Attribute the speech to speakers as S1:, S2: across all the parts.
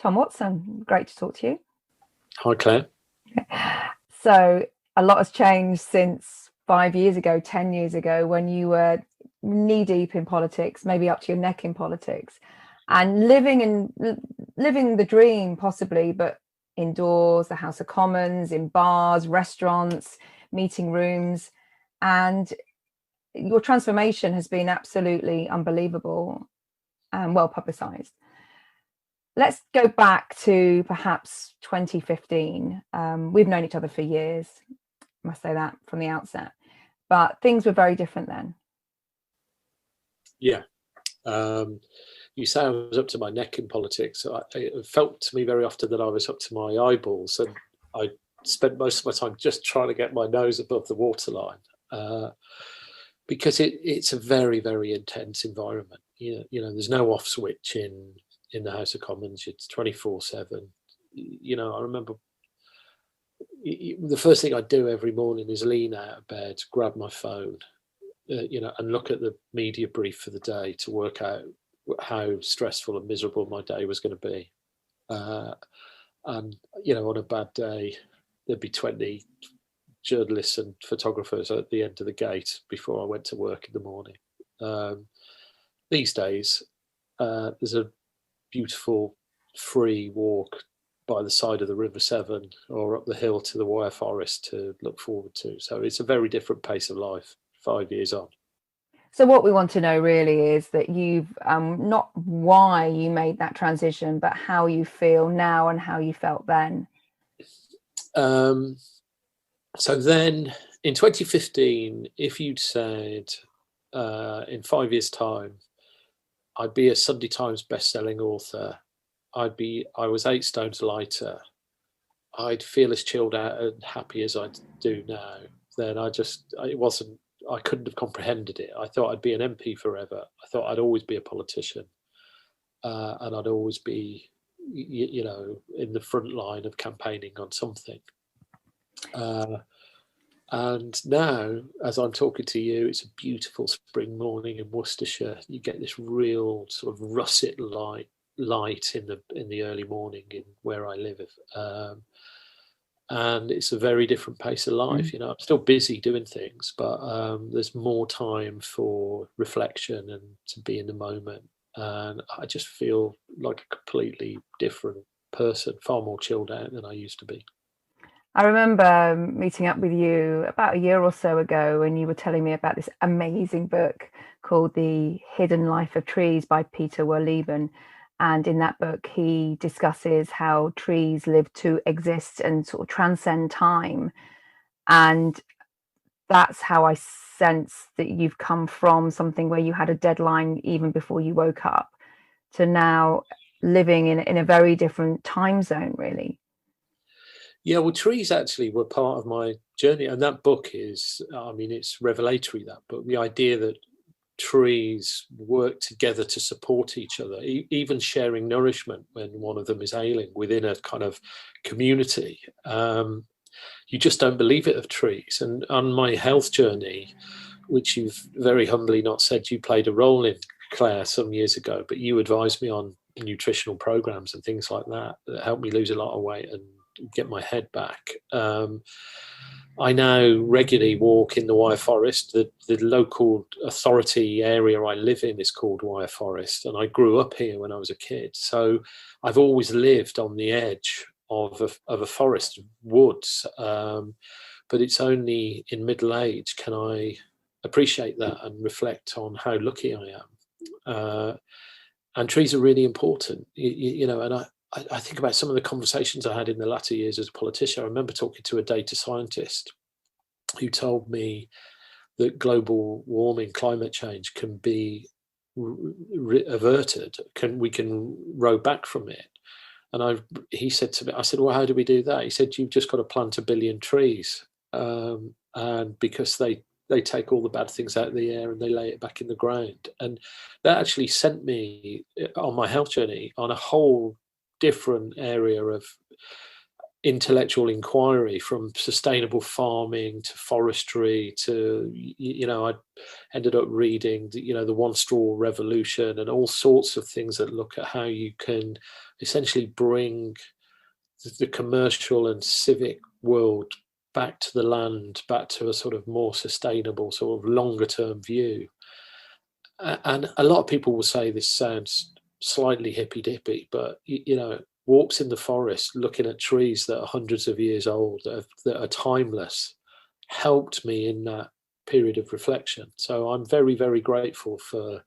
S1: Tom Watson, great to talk to you.
S2: Hi, Claire.
S1: So a lot has changed since 5 years ago, 10 years ago, when you were knee deep in politics, maybe up to your neck in politics, and living the dream possibly, but indoors, the House of Commons, in bars, restaurants, meeting rooms. And your transformation has been absolutely unbelievable and well publicized. Let's go back to perhaps 2015. We've known each other for years, I must say that from the outset, but things were very different then.
S2: Yeah. You say I was up to my neck in politics. It felt to me very often that I was up to my eyeballs, and I spent most of my time just trying to get my nose above the waterline, because it's a very, very intense environment. You know, there's no off switch in the House of Commons. It's 24/7. You know, I remember the first thing I do every morning is lean out of bed, grab my phone, and look at the media brief for the day to work out how stressful and miserable my day was going to be. And, on a bad day, there'd be 20 journalists and photographers at the end of the gate before I went to work in the morning. These days, there's a beautiful free walk by the side of the River Severn or up the hill to the Wyre Forest to look forward to. So it's a very different pace of life 5 years on.
S1: So what we want to know really is that you've not why you made that transition, but how you feel now and how you felt then.
S2: So then in 2015, if you'd said in 5 years' time, I'd be a Sunday Times best-selling author, I was 8 stones lighter, I'd feel as chilled out and happy as I do now, then I couldn't have comprehended it. I thought I'd be an MP forever. I thought I'd always be a politician, and I'd always be, in the front line of campaigning on something. And now, as I'm talking to you, it's a beautiful spring morning in Worcestershire. You get this real sort of russet light in the early morning in where I live, and it's a very different pace of life. I'm still busy doing things, but there's more time for reflection and to be in the moment, and I just feel like a completely different person, far more chilled out than I used to be.
S1: I remember meeting up with you about a year or so ago, and you were telling me about this amazing book called The Hidden Life of Trees by Peter Wohlleben. And in that book, he discusses how trees live to exist and sort of transcend time. And that's how I sense that you've come from something where you had a deadline even before you woke up to now living in a very different time zone, really.
S2: Yeah, well, trees actually were part of my journey. And that book is, it's revelatory, that book. The idea that trees work together to support each other, even sharing nourishment when one of them is ailing within a kind of community. You just don't believe it of trees. And on my health journey, which you've very humbly not said you played a role in, Claire, some years ago, but you advised me on nutritional programs and things like that helped me lose a lot of weight and get my head back. I now regularly walk in the Wyre Forest. The local authority area I live in is called Wyre Forest, and I grew up here when I was a kid. So I've always lived on the edge of a forest, woods. But it's only in middle age can I appreciate that and reflect on how lucky I am. And trees are really important, and I think about some of the conversations I had in the latter years as a politician. I remember talking to a data scientist who told me that global warming, climate change can be averted. We can row back from it. And he said to me, I said, well, how do we do that? He said, you've just got to plant 1 billion trees. And because they take all the bad things out of the air and they lay it back in the ground. And that actually sent me on my health journey on a whole different area of intellectual inquiry, from sustainable farming to forestry to, I ended up reading the One Straw Revolution and all sorts of things that look at how you can essentially bring the commercial and civic world back to the land, back to a sort of more sustainable, sort of longer term view. And a lot of people will say this sounds slightly hippy dippy, but walks in the forest, looking at trees that are hundreds of years old, that are timeless, helped me in that period of reflection. So I'm very, very grateful for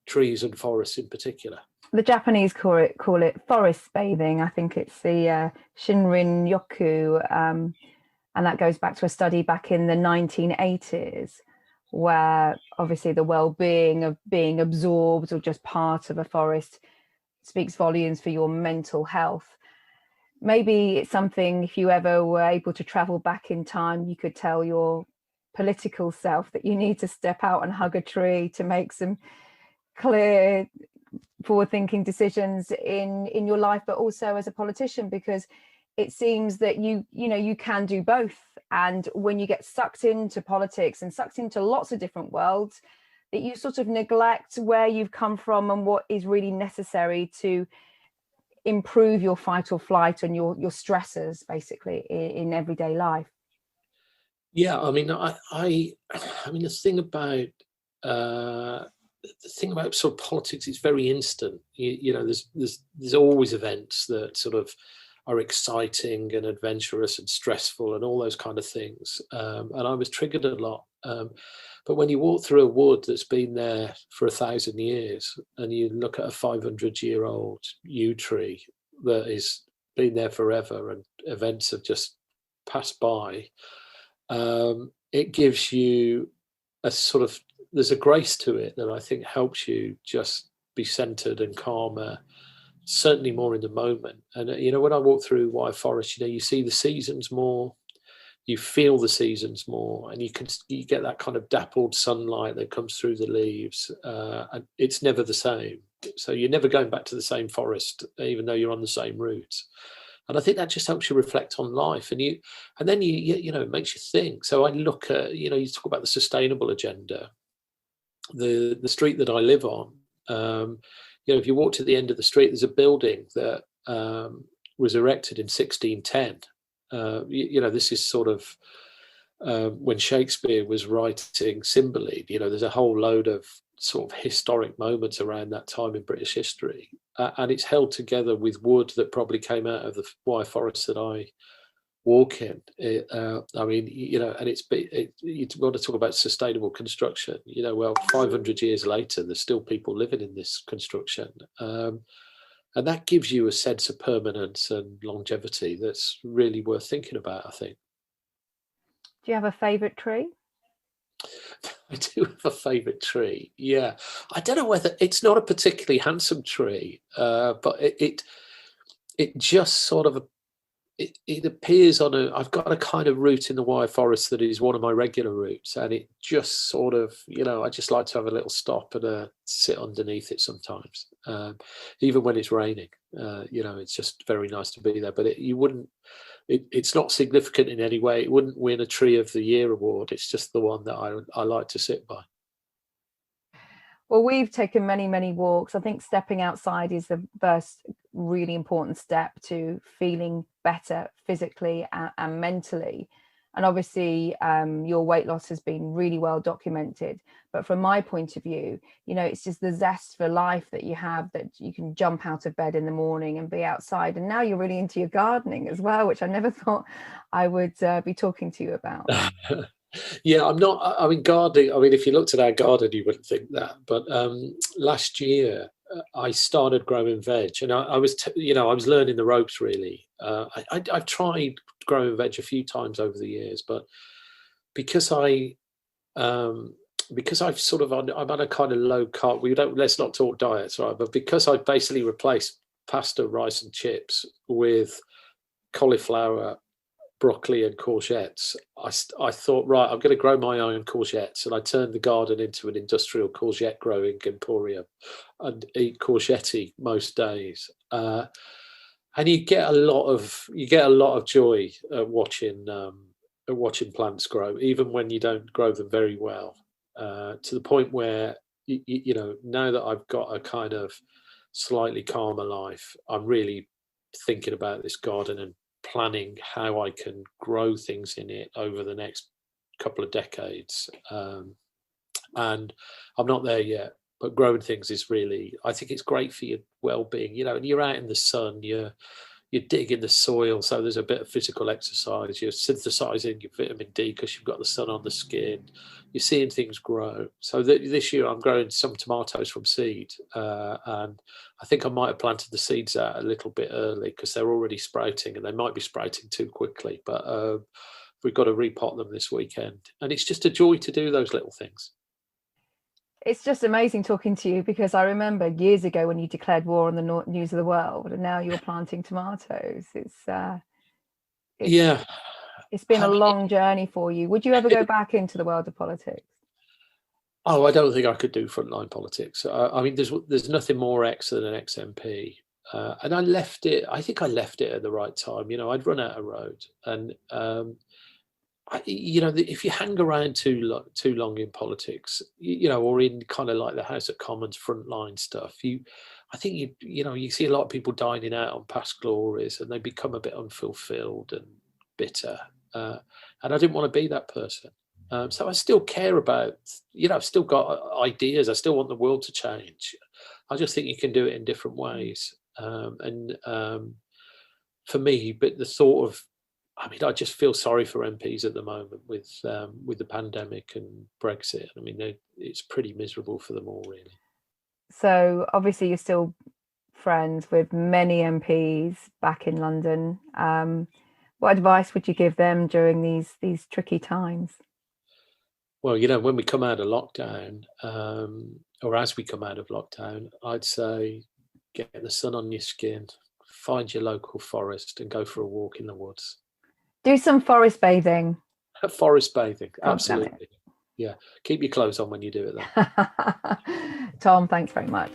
S2: trees and forests in particular.
S1: The Japanese call it forest bathing. I think it's the Shinrin Yoku, and that goes back to a study back in the 1980s, where obviously the well-being of being absorbed or just part of a forest speaks volumes for your mental health. Maybe it's something, if you ever were able to travel back in time, you could tell your political self that you need to step out and hug a tree to make some clear, forward-thinking decisions in your life, but also as a politician, because it seems that you can do both. And when you get sucked into politics and sucked into lots of different worlds, that you sort of neglect where you've come from and what is really necessary to improve your fight or flight and your stressors basically in everyday life.
S2: Yeah, I mean, the thing about sort of politics is very instant. There's always events that sort of are exciting and adventurous and stressful and all those kind of things. And I was triggered a lot. But when you walk through a wood that's been there for 1,000 years and you look at a 500-year-old yew tree that has been there forever and events have just passed by, it gives you there's a grace to it that I think helps you just be centered and calmer, certainly more in the moment. And, when I walk through Wye Forest, you see the seasons more, you feel the seasons more, and you get that kind of dappled sunlight that comes through the leaves, and it's never the same. So you're never going back to the same forest, even though you're on the same routes. And I think that just helps you reflect on life, and then it makes you think. So I look at, you talk about the sustainable agenda, the street that I live on. If you walk to the end of the street, there's a building that was erected in 1610. This is sort of when Shakespeare was writing Cymbeline. There's a whole load of sort of historic moments around that time in British history, and it's held together with wood that probably came out of the Wye Forest that I walk in. And you've got to talk about sustainable construction. 500 years later, there's still people living in this construction. And that gives you a sense of permanence and longevity that's really worth thinking about, I think.
S1: Do you have a favourite tree?
S2: I do have a favourite tree, yeah. I don't know whether it's not a particularly handsome tree, but it just sort of it appears I've got a kind of route in the Wye Forest that is one of my regular routes, and it just sort of, I just like to have a little stop and sit underneath it sometimes, even when it's raining. It's just very nice to be there. But it's not significant in any way. It wouldn't win a Tree of the Year award. It's just the one that I like to sit by.
S1: Well, we've taken many, many walks. I think stepping outside is the first really important step to feeling better physically and mentally. And obviously, your weight loss has been really well documented. But from my point of view, it's just the zest for life that you have, that you can jump out of bed in the morning and be outside. And now you're really into your gardening as well, which I never thought I would be talking to you about.
S2: Yeah, I'm not. I mean, gardening. I mean, if you looked at our garden, you wouldn't think that. But last year, I started growing veg, and I was learning the ropes really. I've tried growing veg a few times over the years, but because I've sort of I'm on a kind of low carb. Let's not talk diets, right? But because I've basically replaced pasta, rice, and chips with cauliflower, broccoli and courgettes, I thought, right, I'm going to grow my own courgettes, and I turned the garden into an industrial courgette growing emporium and eat courgette most days. and you get a lot of joy at watching plants grow, even when you don't grow them very well. To the point where now that I've got a kind of slightly calmer life, I'm really thinking about this garden and planning how I can grow things in it over the next couple of decades. And I'm not there yet, but growing things is really, I think it's great for your well-being, and you're out in the sun, you're digging the soil, so there's a bit of physical exercise, you're synthesizing your vitamin D because you've got the sun on the skin, you're seeing things grow. So this year I'm growing some tomatoes from seed, and I think I might have planted the seeds out a little bit early because they're already sprouting, and they might be sprouting too quickly, but we've got to repot them this weekend. And it's just a joy to do those little things.
S1: It's just amazing talking to you, because I remember years ago when you declared war on the news of the world, and now you're planting tomatoes.
S2: Yeah,
S1: it's been a long journey for you. Would you ever go back into the world of politics?
S2: Oh, I don't think I could do frontline politics. I mean, there's nothing more ex than an ex-MP. And I left it. I think I left it at the right time. I'd run out of road, and if you hang around too long in politics, or in kind of like the House of Commons frontline stuff, I think you see a lot of people dining out on past glories, and they become a bit unfulfilled and bitter. And I didn't want to be that person. So I still care about, I've still got ideas. I still want the world to change. I just think you can do it in different ways. For me, but the thought of, I mean, I just feel sorry for MPs at the moment with the pandemic and Brexit. I mean, it's pretty miserable for them all, really.
S1: So obviously you're still friends with many MPs back in London. What advice would you give them during these tricky times?
S2: Well, when we come out of lockdown, or as we come out of lockdown, I'd say get the sun on your skin, find your local forest and go for a walk in the woods.
S1: Do some forest bathing.
S2: Forest bathing, absolutely. Yeah, keep your clothes on when you do it, though.
S1: Tom, thanks very much.